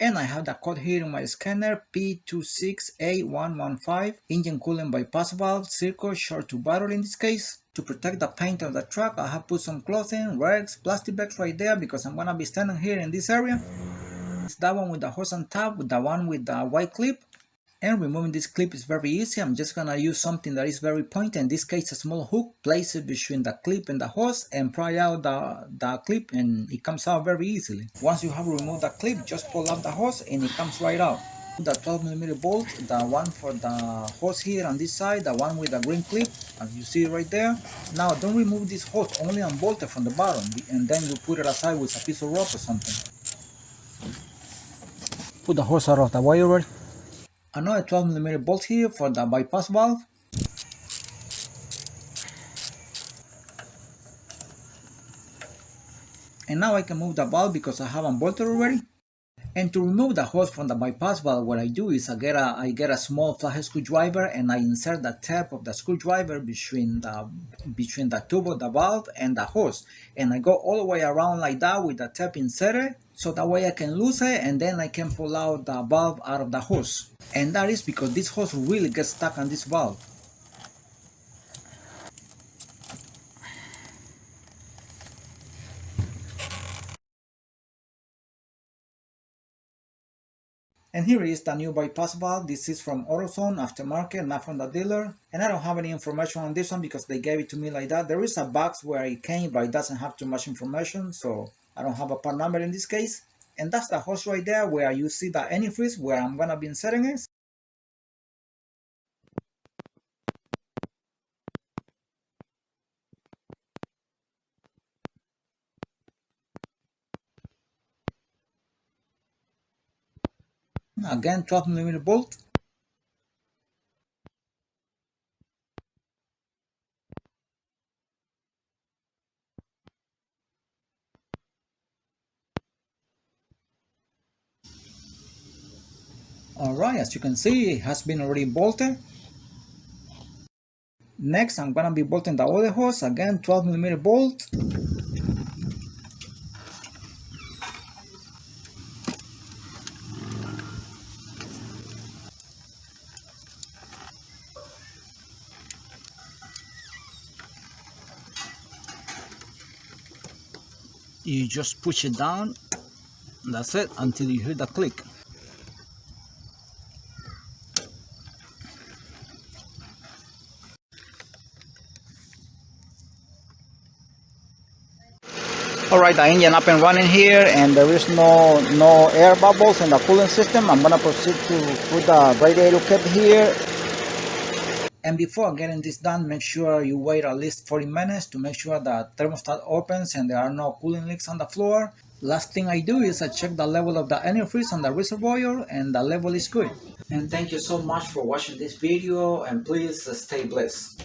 And I have the code here in my scanner, P268115, engine coolant bypass valve, circle short to barrel in this case. To protect the paint of the truck, I have put some clothing, rags, plastic bags right there because I'm gonna be standing here in this area. It's that one with the hose on top, with the one with the white clip. And removing this clip is very easy. I'm just gonna use something that is very pointy, in this case a small hook, place it between the clip and the hose and pry out the clip, and it comes out very easily. Once you have removed the clip, just pull up the hose and it comes right out. The 12mm bolt, the one for the hose here on this side, the one with the green clip, as you see right there. Now don't remove this hose, only unbolt it from the bottom, and then you put it aside with a piece of rope or something. Put the hose out of the way already. Another 12mm bolt here for the bypass valve. And now I can move the valve because I have unbolted already. And to remove the hose from the bypass valve, what I do is I get a small flathead screwdriver and I insert the tip of the screwdriver between the tube of the valve and the hose. And I go all the way around like that with the tip inserted, so that way I can loosen it and then I can pull out the valve out of the hose. And that is because this hose really gets stuck on this valve. And here is the new bypass valve. This is from AutoZone aftermarket, not from the dealer. And I don't have any information on this one because they gave it to me like that. There is a box where it came, but it doesn't have too much information, so I don't have a part number in this case. And that's the hose right there where you see the antifreeze where I'm gonna be inserting it. Again, 12mm bolt. Alright, as you can see, it has been already bolted. Next, I'm gonna be bolting the other hose. Again, 12mm bolt. You just push it down, that's it, until you hear the click. Alright, the engine up and running here, and there is no air bubbles in the cooling system. I'm gonna proceed to put the radiator cap here. And before getting this done, make sure you wait at least 40 minutes to make sure the thermostat opens and there are no cooling leaks on the floor. Last thing I do is I check the level of the antifreeze on the reservoir, and the level is good. And thank you so much for watching this video, and please stay blessed.